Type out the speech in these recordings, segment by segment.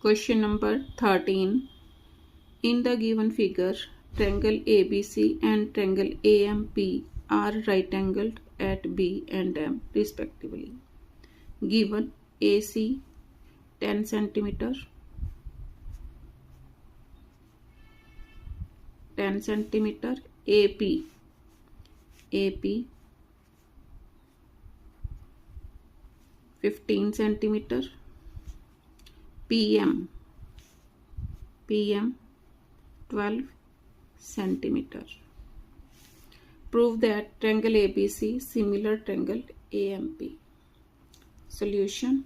Question number 13. In the given figure, triangle ABC and triangle AMP are right angled at B and M respectively. Given AC 10 centimeter, 10 centimeter, AP 15 centimeter, PM 12 centimeter. Prove that triangle ABC similar triangle AMP. Solution.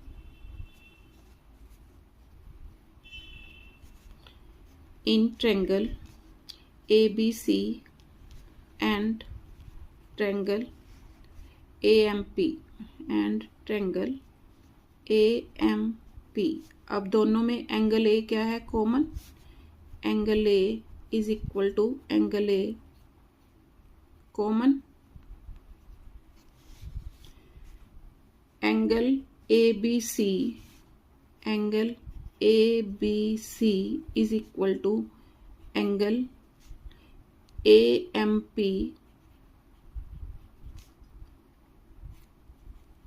In triangle ABC and triangle AMP and triangle AMP, अब दोनों में angle A क्या है? Common. Angle A is equal to angle A common. Angle ABC is equal to angle AMP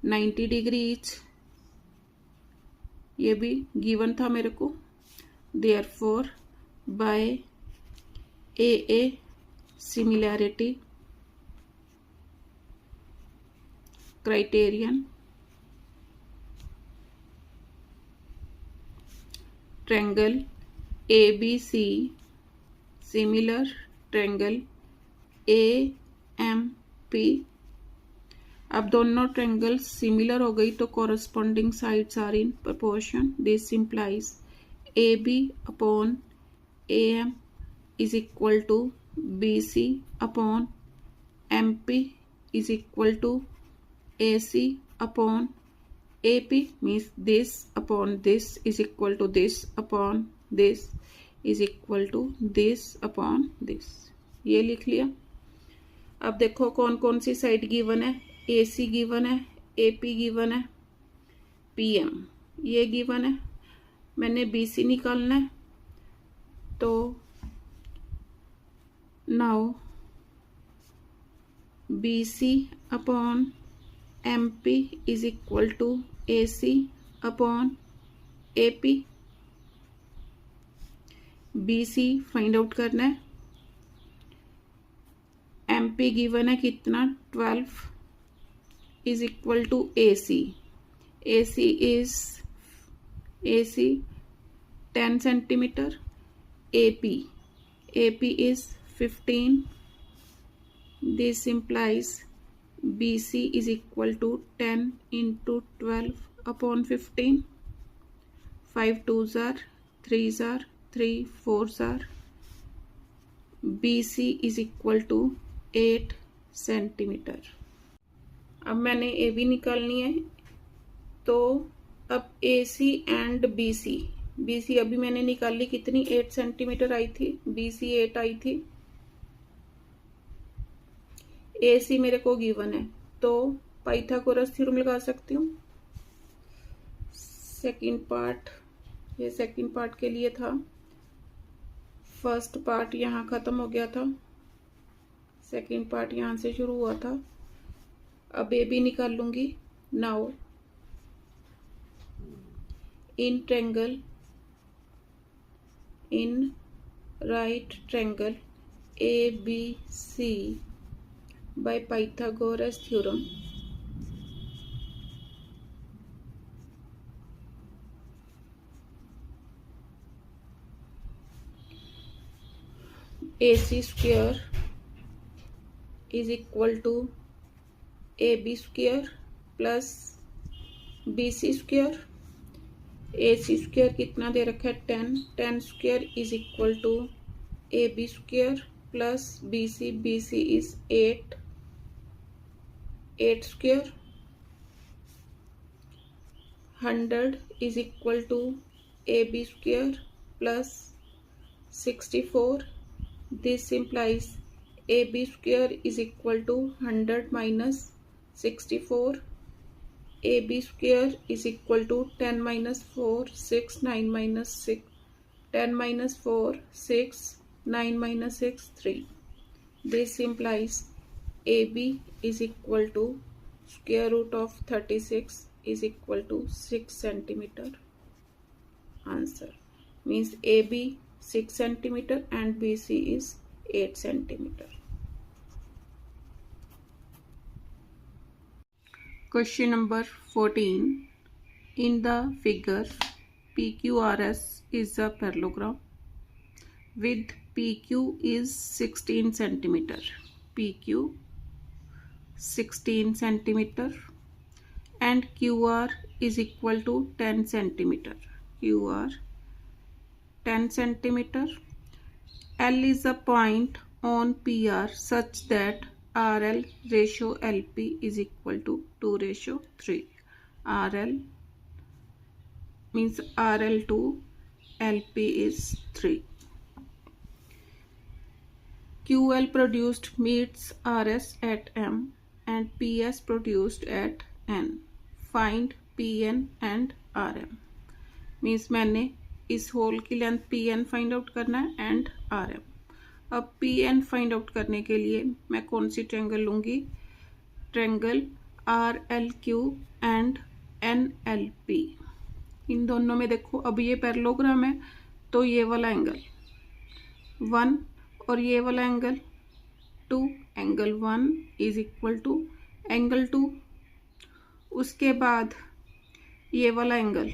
90 degree each. ये भी given था मेरे को. Therefore by AA similarity criterion triangle ABC similar triangle AMP. अब दोनों triangle similar हो गई तो corresponding sides are in proportion. This implies AB upon AM is equal to BC upon MP is equal to AC upon AP. Means this upon this is equal to this upon this is equal to this upon this. ये लिख लिया. अब देखो कौन कौन सी side given है. AC given है, AP गिवन है, PM ये गिवन है. मैंने BC निकालना है तो now BC upon MP is equal to AC upon AP. BC find out करना है. MP गिवन है कितना? 12 is equal to AC. AC is 10 centimeter. AP is 15. This implies BC is equal to 10 into 12 upon 15. 5 2s are 3s are 3 4s are. BC is equal to 8 centimeter. अब मैंने AB निकालनी है तो अब AC and BC अभी मैंने निकाली कितनी? 8 सेंटीमीटर आई थी. BC 8 आई थी. AC मेरे को गिवन है तो पाइथागोरस थ्योरम लगा सकती हूँ. सेकंड पार्ट, ये सेकंड पार्ट के लिए था. फर्स्ट पार्ट यहाँ खत्म हो गया था. सेकंड पार्ट यहाँ से शुरू हुआ था. अब AB निकाल लूंगी. Now in triangle in right triangle ABC by Pythagoras theorem AC square is equal to AB square plus BC square. AC square कितना दे रखा है? 10 square is equal to AB square plus BC is 8 square. 100 is equal to AB square plus 64. This implies AB square is equal to 100 minus 64. AB square is equal to 10 minus 4, 6, 9 minus 6, 10 minus 4, 6, 9 minus 6, 3. This implies AB is equal to square root of 36 is equal to 6 centimeter. Answer means AB 6 centimeter and BC is 8 centimeter. Question number 14. In the figure, PQRS is a parallelogram with PQ is 16 centimeter. PQ 16 centimeter and QR is equal to 10 centimeter. QR 10 centimeter. L is a point on PR such that RL ratio LP is equal to 2:3. RL means RL to LP is 3. QL produced meets RS at M and PS produced at N. Find PN and RM. Means मैंने इस whole की length PN find out करना है and RM. अब PN find out करने के लिए मैं कौन सी ट्रायंगल लूँगी? Triangle RLQ and NLP. इन दोनों में देखो, अब ये पैरेललोग्राम है तो ये वाला एंगल 1 और ये वाला angle 2. Angle 1 is equal to angle 2. उसके बाद ये वाला एंगल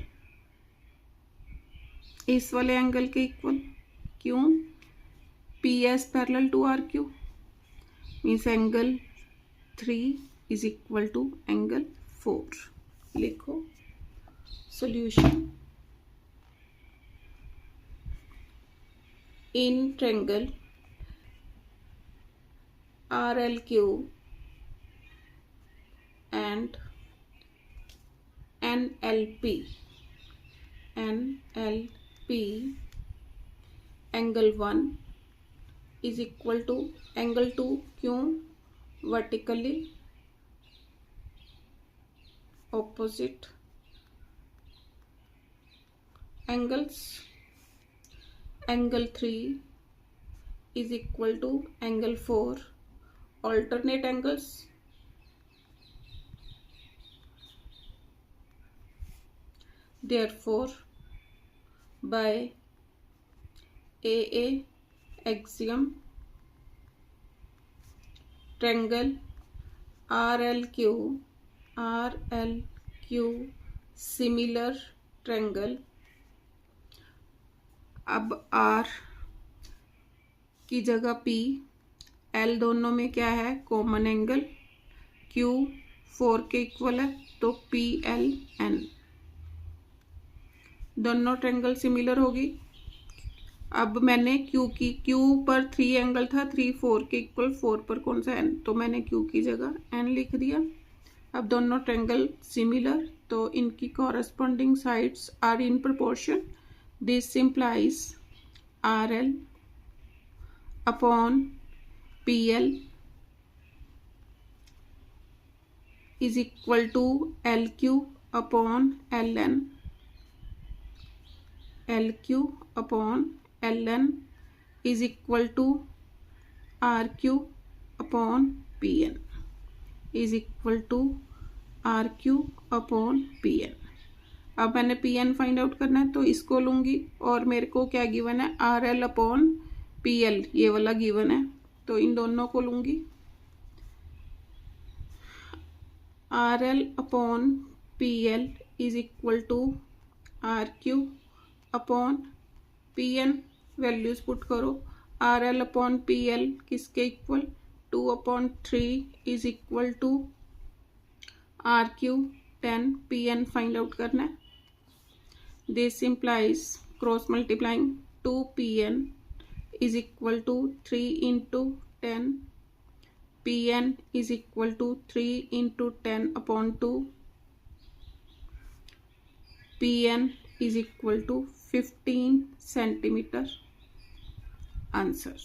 इस वाले एंगल के इक्वल. क्यों? PS parallel to RQ means angle 3 is equal to angle 4. लिखो solution. In triangle RLQ and NLP angle 1 is equal to angle 2. क्यों? Vertically opposite angles. Angle 3 is equal to angle 4. Alternate angles. Therefore, by AA axiom, triangle RLQ similar triangle. अब R की जगह P, L दोनों में क्या है? Common angle. Q 4 के equal है तो PLN. दोनों ट्रायंगल सिमिलर होगी. अब मैंने Q पर 3 एंगल था, 3 4 के इक्वल, 4 पर कौन सा N, तो मैंने Q की जगह N लिख दिया. अब दोनों ट्रायंगल सिमिलर तो इनकी corresponding sides are in proportion. This implies RL upon PL is equal to LQ upon LN. LQ upon LN is equal to RQ upon PN is equal to RQ upon PN. अब मैंने PN find out करना है तो इसको लूँगी और मेरे को क्या गिवन है? RL अपॉन PL ये वाला गिवन है तो इन दोनों को लूँगी. RL upon PL is equal to RQ upon PN. Values put करो. RL अपॉन PL किसके equal? 2/3 is equal to RQ 10. PN find out करना है. This implies cross multiplying 2PN is equal to 3 into 10. PN is equal to 3 into 10 upon 2. PN is equal to 15 centimeter. Answer.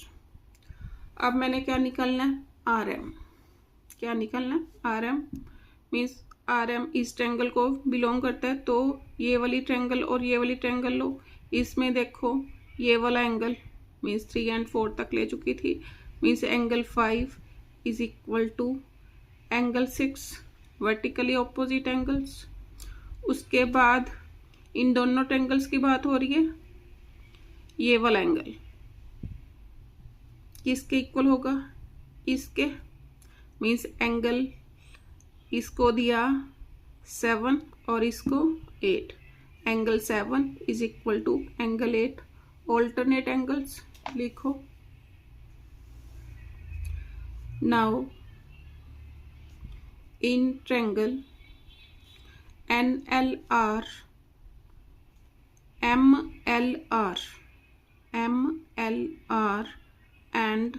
अब मैंने क्या निकालना है? RM. क्या निकालना है? RM मीन्स आर एम इस ट्रायंगल को बिलोंग करता है, तो ये वाली ट्रायंगल और ये वाली ट्रायंगल लो। इसमें देखो ये वाला एंगल मीन्स 3 और 4 तक ले चुकी थी, means angle 5 is equal to angle 6, vertically opposite angles. उसके बाद इन दोनों ट्रायंगल्स की बात हो रही है, ये वाला एंगल किसके इक्वल होगा, इसके, मीन्स एंगल इसको दिया 7 और इसको 8, angle 7 is equal to angle 8। Alternate angles लिखो। Now in triangle NLR MLR and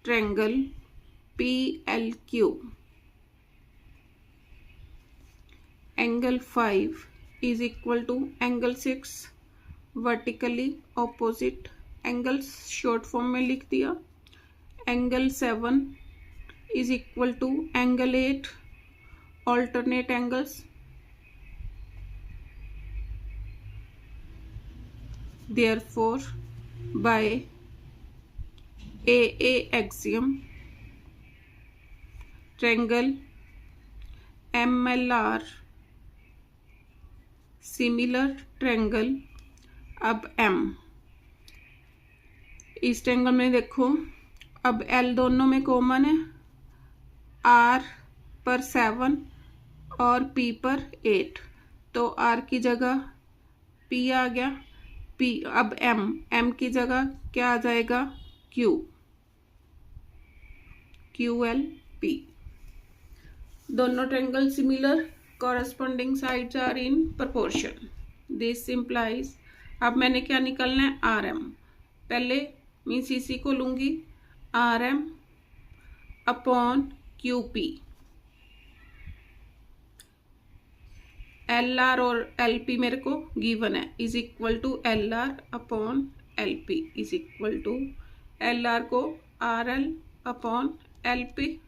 triangle PLQ, angle 5 is equal to angle 6, vertically opposite angles short form में लिख दिया। angle 7 is equal to angle 8, alternate angles। Therefore, by AA axiom, triangle MLR similar triangle, अब M, इस triangle में देखो अब L दोनों में कॉमन है, R पर 7 और P पर 8, तो R की जगह P आ गया, P अब M की जगह क्या आ जाएगा, QLP। दोनों triangle similar, corresponding sides are in proportion, this implies. अब मैंने क्या निकालना है, RM। पहले मीन्स इसी को लूंगी RM अपॉन QP, LR और LP मेरे को गिवन है, is equal to LR upon LP is equal to LR को RL upon LP।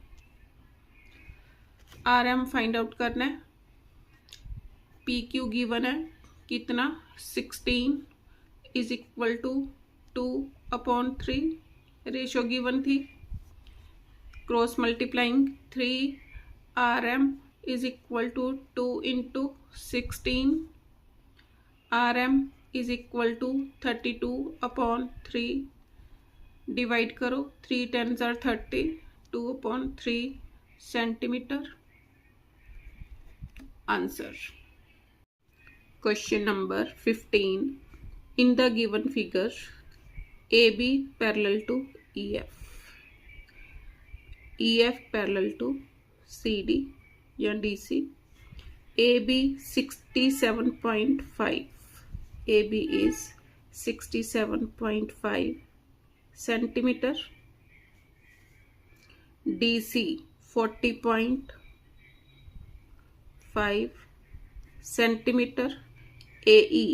RM find out करना है, PQ गिवन है कितना 16 is equal to 2 upon 3, ratio given थी, cross multiplying 3 RM is equal to 2 into 16, RM is equal to 32 upon 3, divide करो 3 10s are 30, 2 upon 3 centimetre. Answer question number 15, in the given figure AB parallel to EF parallel to CD या DC, AB 67.5, AB is 67.5 centimetre, DC 40.5 centimetre, AE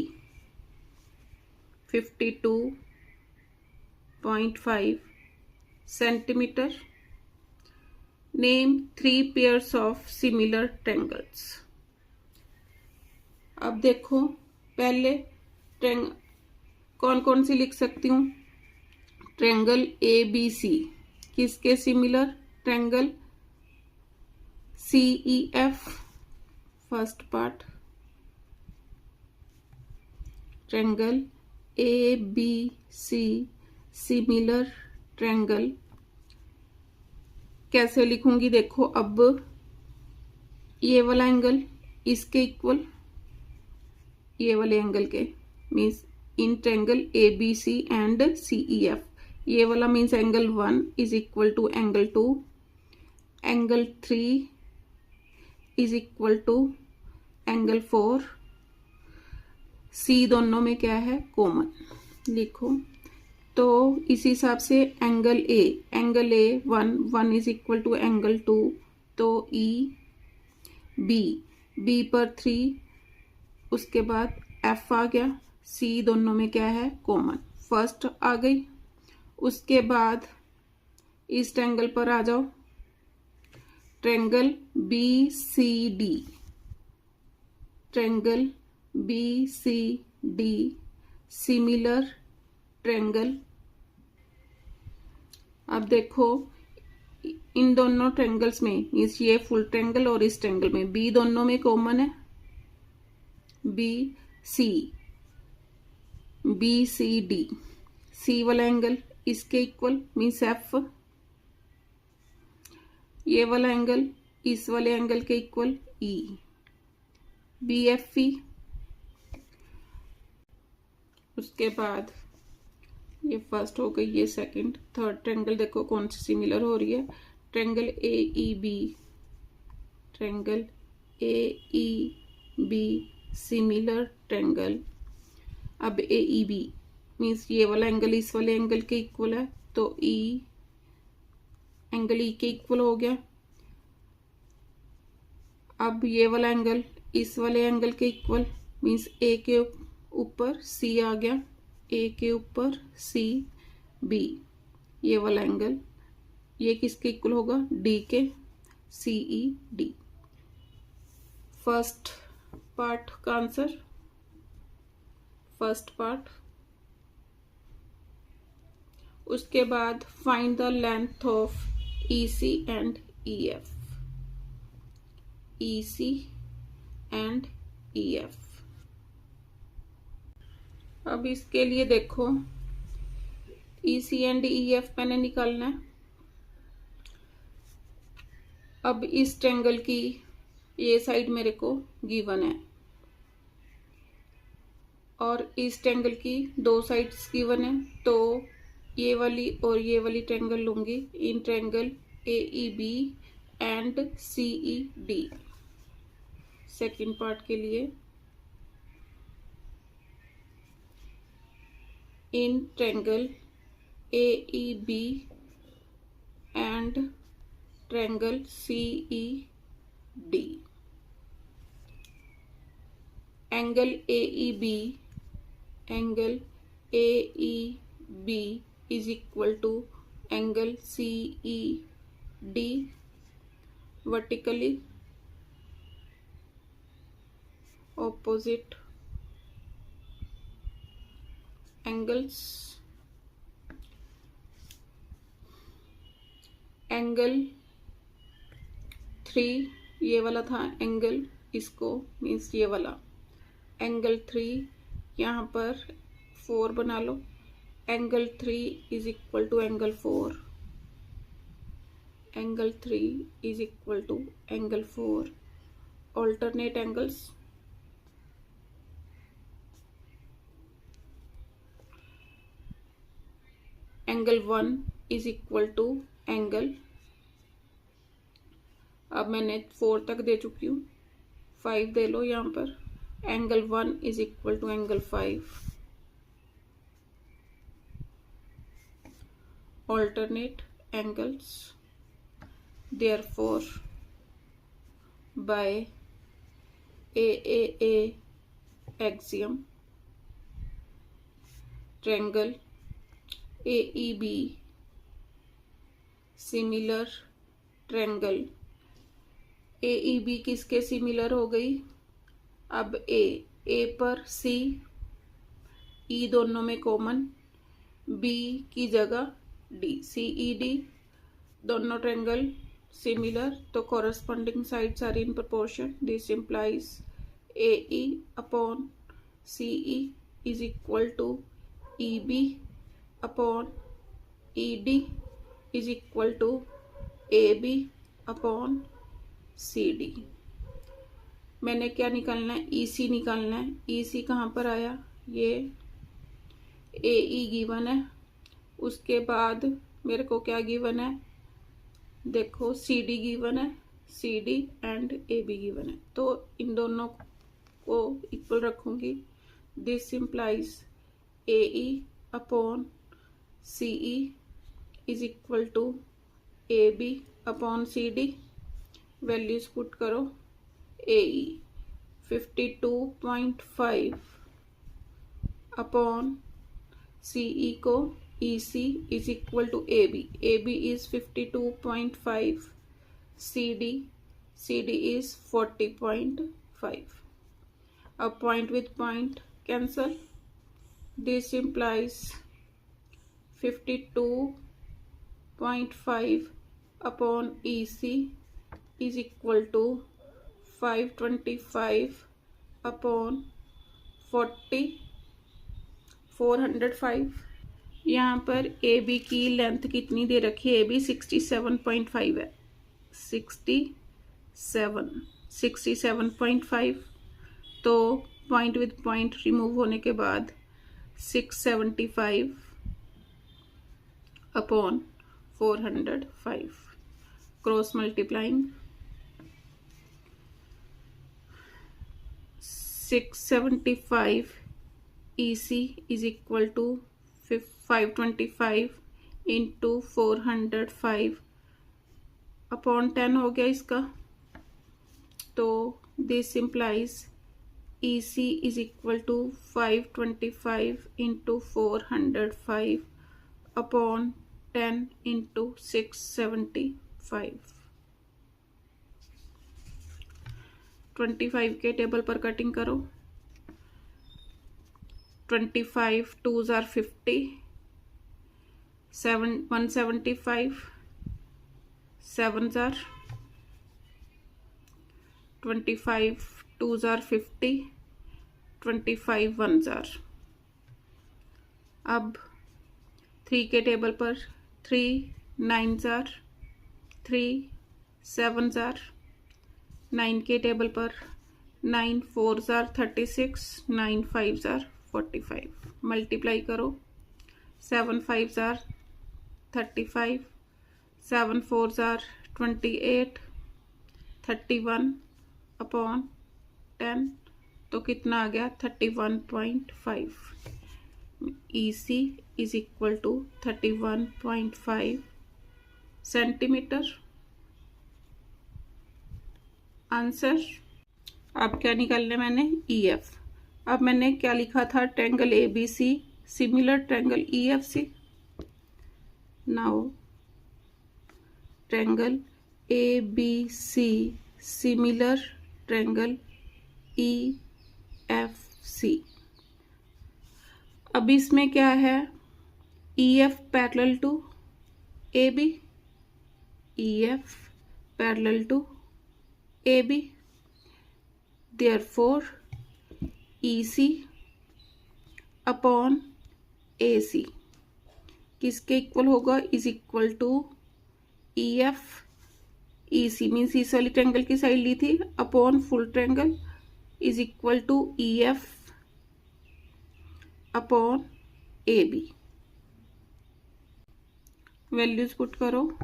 52.5 centimetre. Name 3 pairs of similar triangles. अब देखो पहले कौन कौन सी लिख सकती हूँ, ट्रायंगल ABC किसके सिमिलर, triangle CEF first part, triangle ABC similar triangle. कैसे लिखूंगी देखो, अब ये वाला एंगल इसके इक्वल, ये वाले एंगल के means in triangle ABC and CEF, ये वाला means angle 1 is equal to angle 2, angle 3 is equal to angle 4, C दोनों में क्या है, कॉमन लिखो। तो इस हिसाब से angle A 1 is equal to angle 2, तो B पर 3, उसके बाद F आ गया, C दोनों में क्या है, कॉमन, फर्स्ट आ गई। उसके बाद इस ट्रायंगल पर आ जाओ, triangle B C D, triangle B C D similar triangle. अब देखो इन दोनों ट्रायंगल्स में, इस ये फुल ट्रायंगल और इस ट्रायंगल में बी दोनों में कॉमन है, बी सी डी, सी वाला एंगल इसके इक्वल मीन्स एफ, ये वाला एंगल इस वाले एंगल के इक्वल ई, बी एफ ई। उसके बाद ये फर्स्ट हो गई, ये सेकंड, थर्ड ट्रायंगल देखो कौन सी सिमिलर हो रही है, triangle A E B, triangle A E B similar triangle. अब ए ई बी मीन्स ये वाला एंगल इस वाले एंगल के इक्वल है, तो ई एंगल ई के इक्वल हो गया। अब ये वाला एंगल इस वाले एंगल के इक्वल मीन्स ए के ऊपर सी आ गया, ए के ऊपर सी बी, ये वाला एंगल ये किसके इक्वल होगा, डी के, C E D. First part का आंसर, फर्स्ट पार्ट। उसके बाद find the length of E C and E F, E C and E F. अब इसके लिए देखो ई सी एंड ई एफ मैंने निकालना है। अब इस ट्रायंगल की ये साइड मेरे को गिवन है और इस ट्रायंगल की दो साइड्स गिवन है, तो ये वाली और ये वाली ट्रायंगल लूंगी in triangle A E B and C E D. Second part के लिए in triangle A E B and triangle C E D, angle A E B, angle A E B is equal to angle C E D vertically opposite angles। Angle 3 ये वाला था angle, इसको means ये वाला angle 3 यहाँ पर 4 बना लो, angle 3 is equal to angle 4, angle 3 is equal to angle 4। Alternate angles, angle 1 is equal to angle, अब मैंने 4 तक दे चुकी हूँ, 5 दे लो यहाँ पर, angle 1 is equal to angle 5। Alternate angles, therefore by a axiom triangle A E B similar triangle, A E B किसके similar हो गई, अब ए पर सी, ई दोनों में कॉमन, बी की जगह डी, सी ई डी, दोनों ट्रायंगल सिमिलर, तो corresponding sides are in proportion. This implies A E upon C E is equal to E B upon E D is equal to A B upon C D. मैंने क्या निकालना है, ई सी निकालना है। ई सी कहाँ पर आया, ये ए ई गिवन है, उसके बाद मेरे को क्या गिवन है, देखो सी डी गिवन है, C D and A B given है, तो इन दोनों को इक्वल रखूंगी। This implies A E upon C E is equal to A B upon C D. Values put करो, A E 52.5 upon C E को E C is equal to A B is 52.5, CD is 40.5. A point with point cancel. This implies 52.5 upon EC is equal to 525 upon 40 405। यहाँ पर A B की length कितनी दे रखी है? A B 67.5 है। 67.5 तो point with point remove होने के बाद 675 upon 405 cross multiplying 675 EC is equal to 525 into 405 upon 10 हो गया इसका। तो this implies EC is equal to 525 into 405 upon 10 into 675। 25 के टेबल पर कटिंग करो। 25 2s are 50, 175, 7s are 25 2s are 50, 25 1s are। अब 3 के टेबल पर 3 9s are 3, 7s are 9 के टेबल पर 9 4s are 36, 9 5s are 45। Multiply करो। 7 5s are 35, 7 4s are 28, 31 upon 10 तो कितना आ गया? 31.5। EC is equal to 31.5 centimetre. Answer. अब क्या निकालने मैंने? EF। अब मैंने क्या लिखा था? Triangle ABC similar triangle EFC। Now triangle ABC similar triangle EFC। अब इसमें क्या है? EF parallel to AB, EF parallel to AB, therefore EC upon AC किसके इक्वल होगा? Is equal to EF। EC means इस वाली ट्रायंगल की साइड ली थी upon full triangle is equal to EF upon AB। Values put करो।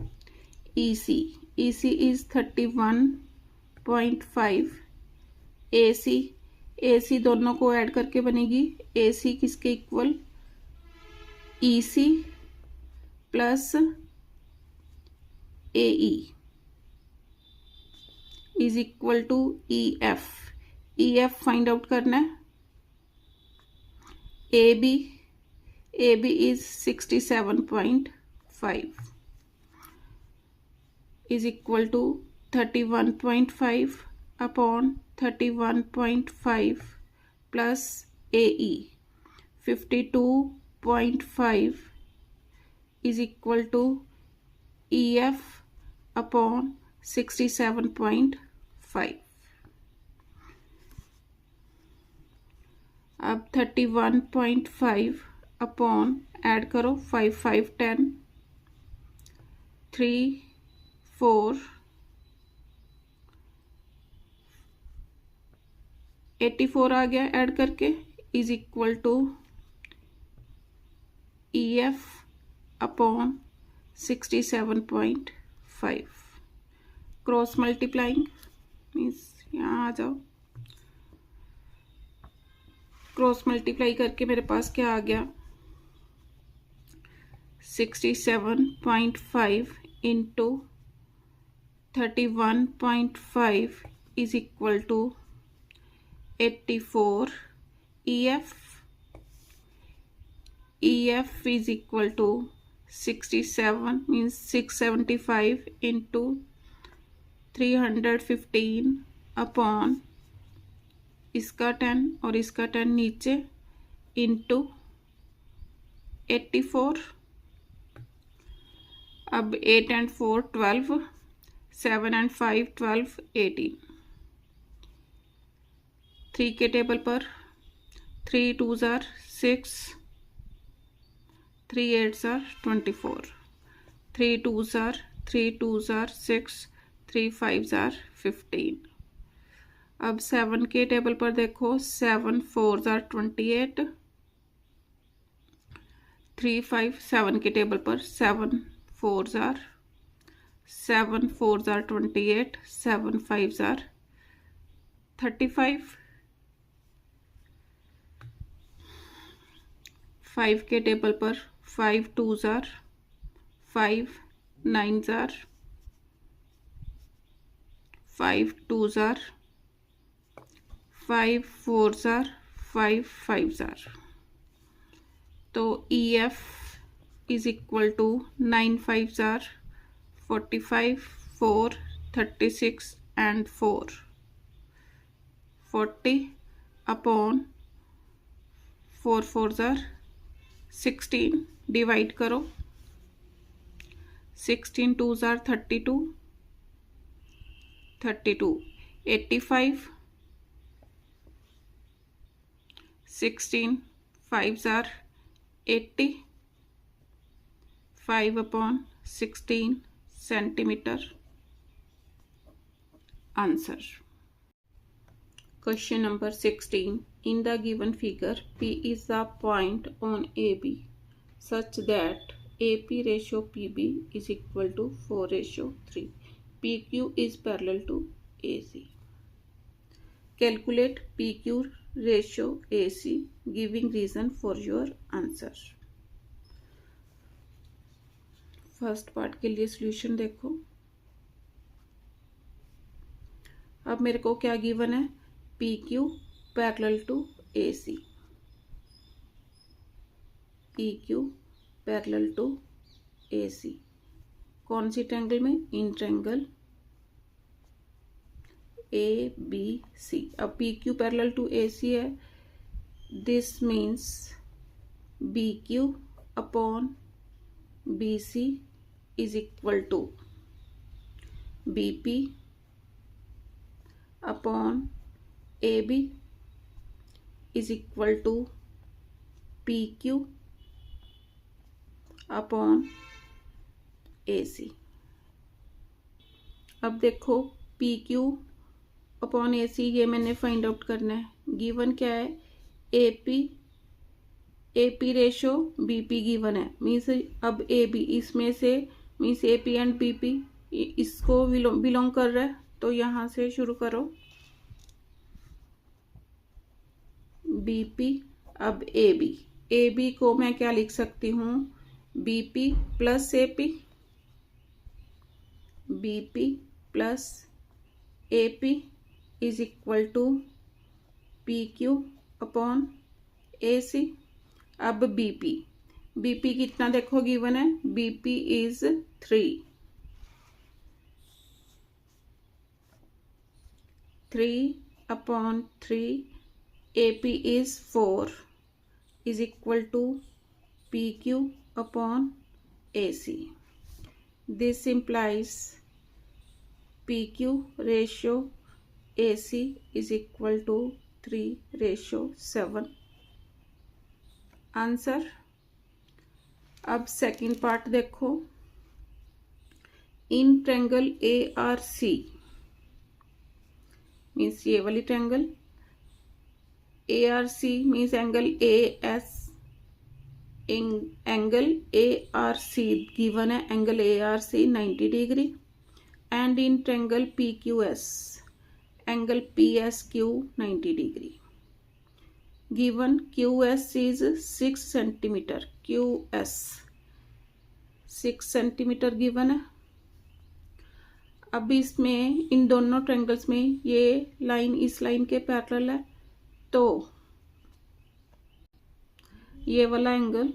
EC is 31.5। AC दोनों को ऐड करके बनेगी AC किसके equal? EC plus AE is equal to EF find out करना है। AB is 67.5 is equal to 31.5 upon 31.5 plus AE 52.5 is equal to EF upon 67.5। अब 31.5 upon add करो 5 5 10 3 4 84 आ गया ऐड करके is equal to EF upon 67.5। Cross multiplying means यहाँ आ जाओ। Cross multiply करके मेरे पास क्या आ गया? 67.5 into 31.5 is equal to 84। EF is equal to 67 means 675 into 315 upon इसका 10 और इसका 10 नीचे इंटू 84। अब 8 and 4 12, 7 and 5 12, 18। 3 के टेबल पर 3 2s are 6, 3 8s are 24, 3 2s are 6, 3 5s are 15। अब 7 के टेबल पर देखो 7 4s are 28, 3 5 7 के टेबल पर 7 4s are 28, 7 5s are 35। 5 के टेबल पर 5 2s are 5, 9s are 5 2s are 5, 4s are 5, 5s are। तो EF is equal to 9 5s are 45, 4 36 and 4 40 upon 4 4s are 16। Divide करो 16 2s are 32, 85। 16 5s are 80, 5 upon 16 centimeter। Answer. Question number 16. In the given figure, P is the point on AB such that AP ratio PB is equal to 4:3. PQ is parallel to AC. Calculate PQ ratio AC, giving reason for your answer. First part के लिए solution देखो। अब मेरे को क्या given है, PQ parallel to AC, PQ parallel to AC कौन सी ट्रायंगल में, इन ट्रायंगल ABC। अब PQ पैरेलल टू AC है, this means BQ upon BC is equal to BP upon AB is equal to PQ upon AC। अब देखो PQ upon AC ये मैंने find out करना है। गिवन क्या है, AP रेशो BP गिवन है, मीन्स अब AB इसमें से मीन्स AP एंड BP इसको बिलोंग कर रहा है, तो यहाँ से शुरू करो BP। अब AB को मैं क्या लिख सकती हूँ, BP plus AP, BP plus AP is equal to PQ upon AC। अब BP कितना देखो गिवन है, BP is 3 upon 3, AP is 4 is equal to PQ upon AC। This implies PQ ratio AC is equal to 3:7। Answer. अब second part देखो, in triangle ARC means ये वाली triangle ARC means angle AS, angle ARC given है, angle ARC 90 degree and in triangle PQS angle PSQ 90 degree. Given QS is 6 centimetre, QS 6 centimetre given है। अब इसमें इन दोनों triangles में ये लाइन इस लाइन के पैरेलल है, तो ये वाला एंगल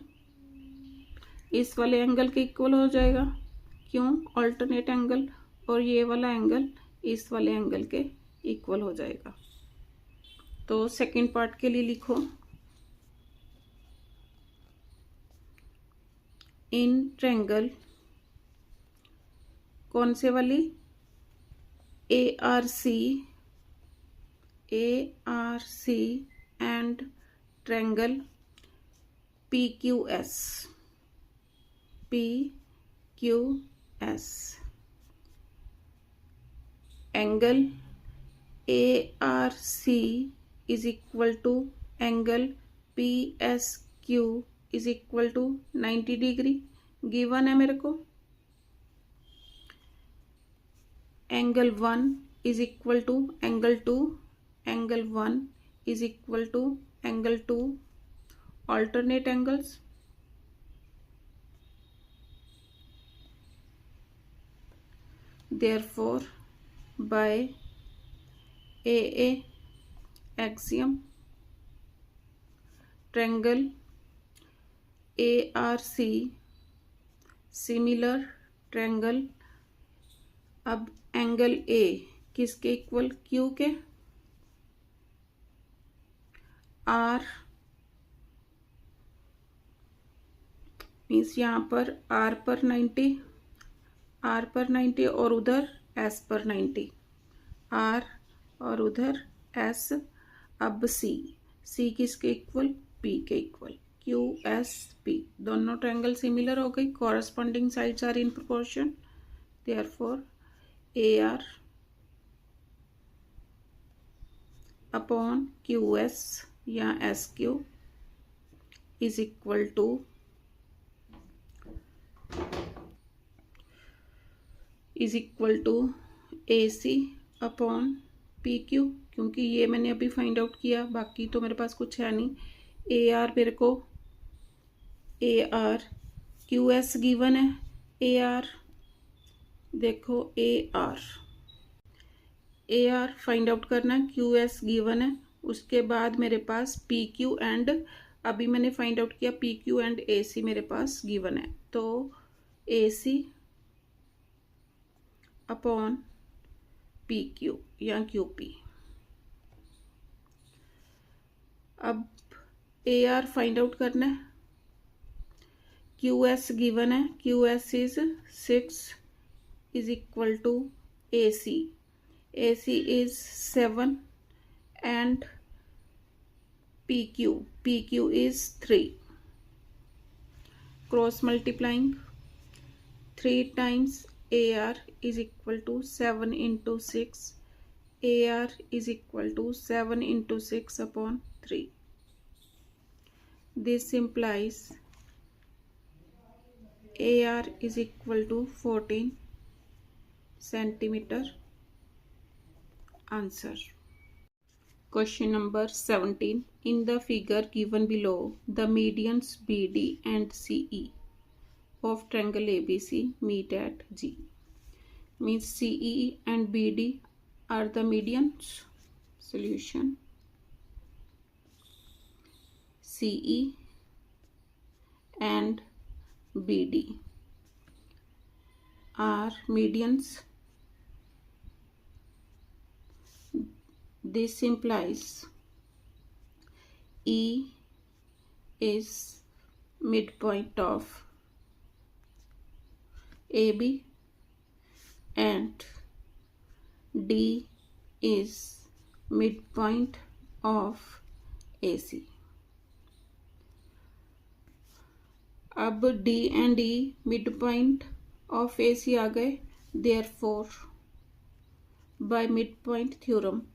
इस वाले एंगल के इक्वल हो जाएगा, क्यों, अल्टरनेट एंगल, और ये वाला एंगल इस वाले एंगल के इक्वल हो जाएगा। तो सेकंड पार्ट के लिए लिखो, इन ट्रायंगल, कौन से वाली, ARC and triangle PQS angle ARC is equal to angle PSQ is equal to 90 degree given है मेरे को। Angle 1 is equal to angle 2, angle 1 is equal to angle 2, alternate angles। Therefore, by AA axiom, triangle ARC similar triangle, अब angle A किसके equal, Q के, R means यहाँ पर R पर 90 और उधर S पर 90, R और उधर S। अब C किसके इक्वल, P के इक्वल, QSP दोनों ट्रायंगल सिमिलर हो गई, corresponding sides are in proportion. Therefore AR upon QS या SQ is equal to AC upon PQ, क्योंकि ये मैंने अभी फाइंड आउट किया, बाकी तो मेरे पास कुछ है नहीं। AR मेरे को AR QS गिवन है, AR देखो AR फाइंड आउट करना है, QS गिवन है, उसके बाद मेरे पास PQ एंड अभी मैंने फाइंड आउट किया PQ एंड AC मेरे पास गिवन है, तो AC अपॉन PQ या QP। अब AR फाइंड आउट करना है, QS गिवन है, QS is 6 is equal to AC is 7 and PQ is 3, cross multiplying 3 times AR is equal to 7 into 6, AR is equal to 7 into 6 upon 3. This implies AR is equal to 14 centimeter. Answer. Question number 17. In the figure given below, the medians BD and CE of triangle ABC meet at G. Means CE and BD are the medians. Solution. CE and BD are medians. This implies E is midpoint of AB and D is midpoint of AC. अब D and E midpoint of AC आ गए, therefore by midpoint theorem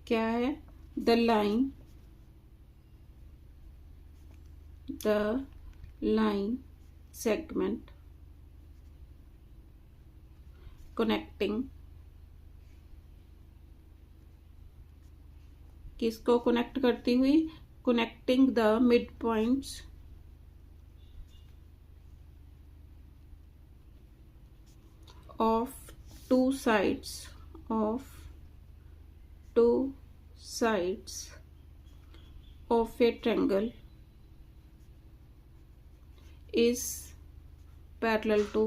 क्या है, the line segment connecting किसको connect करती हुई, connecting the midpoints of two sides of a triangle is parallel to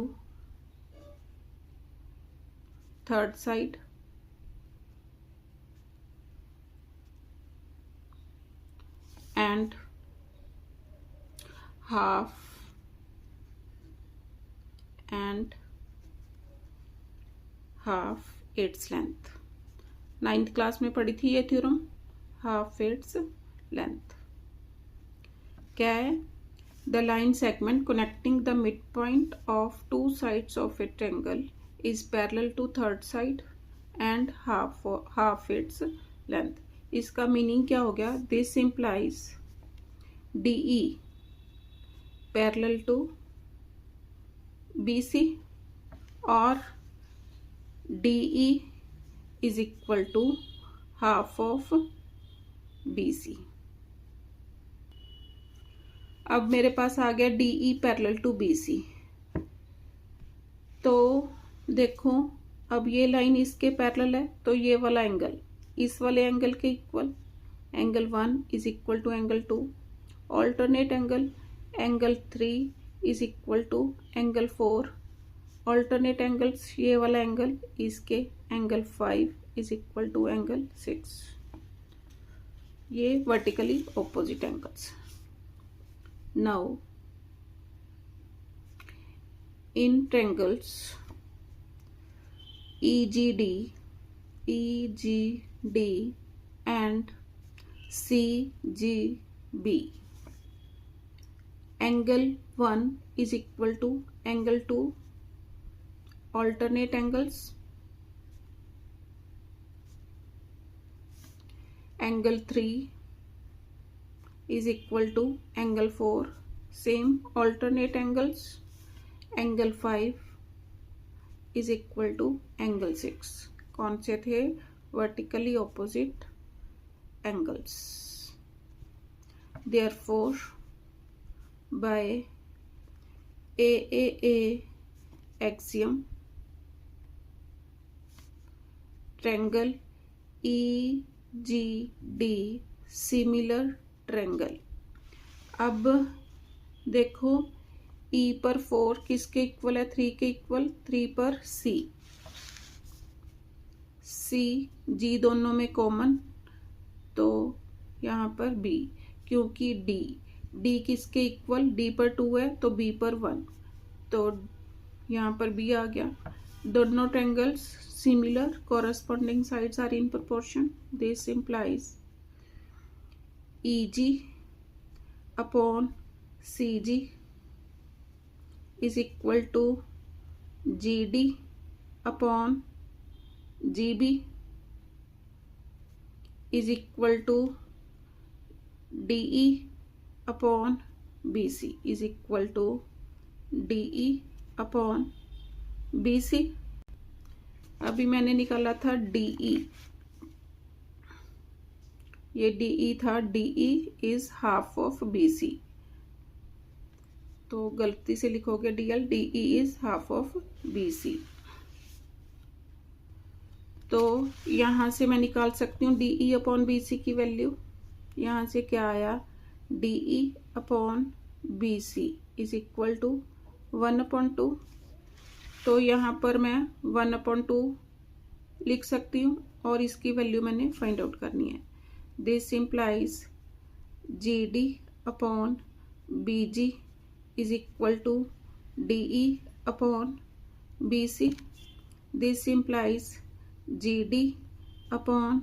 third side and half its length। 9th class में पढ़ी थी ये थ्योरम, हाफ इट्स लेंथ। क्या है? The line segment connecting the mid point of two sides of a triangle is parallel to third side and half its length. इसका meaning क्या हो गया? This implies DE parallel to BC और DE is equal to half of BC। अब मेरे पास आ गया DE parallel to BC। तो देखो, अब ये लाइन इसके पैरेलल है तो ये वाला एंगल इस वाले एंगल के equal, angle 1 is equal to angle 2। Alternate angle 3 is equal to angle 4। Alternate angles ये वाला एंगल इसके angle 5 is equal to angle 6। ये vertically opposite angles. Now in triangles EGD and CGB, angle 1 is equal to angle 2। alternate angles, angle 3 is equal to angle 4। same alternate angles, angle 5 is equal to angle 6। कौन से थे? vertically opposite angles। therefore by AAA axiom, triangle EGD similar triangle. अब देखो, E पर 4 किसके equal है? 3 के equal. 3 पर C G दोनों में कॉमन, तो यहाँ पर B, क्योंकि D किसके इक्वल? D पर 2 है तो B पर 1, तो यहाँ पर B आ गया। दोनों triangles similar, corresponding sides are in proportion। this implies EG upon CG is equal to GD upon GB is equal to DE upon BC is equal to DE upon BC। अभी मैंने निकाला था DE, ये DE था। DE is half of BC, तो गलती से लिखोगे DL। DE is half of BC। तो यहाँ से मैं निकाल सकती हूँ DE अपॉन BC की वैल्यू। यहाँ से क्या आया? DE upon BC is equal to 1/2। तो यहाँ पर मैं 1/2 लिख सकती हूँ और इसकी वैल्यू मैंने फाइंड आउट करनी है। This implies GD upon BG is equal to DE upon BC। This implies GD upon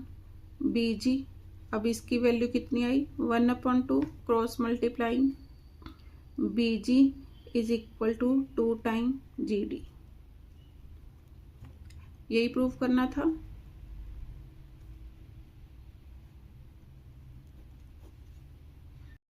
BG। अब इसकी वैल्यू कितनी आई? 1/2 cross multiplying BG is equal to 2 time GD। यही प्रूव करना था।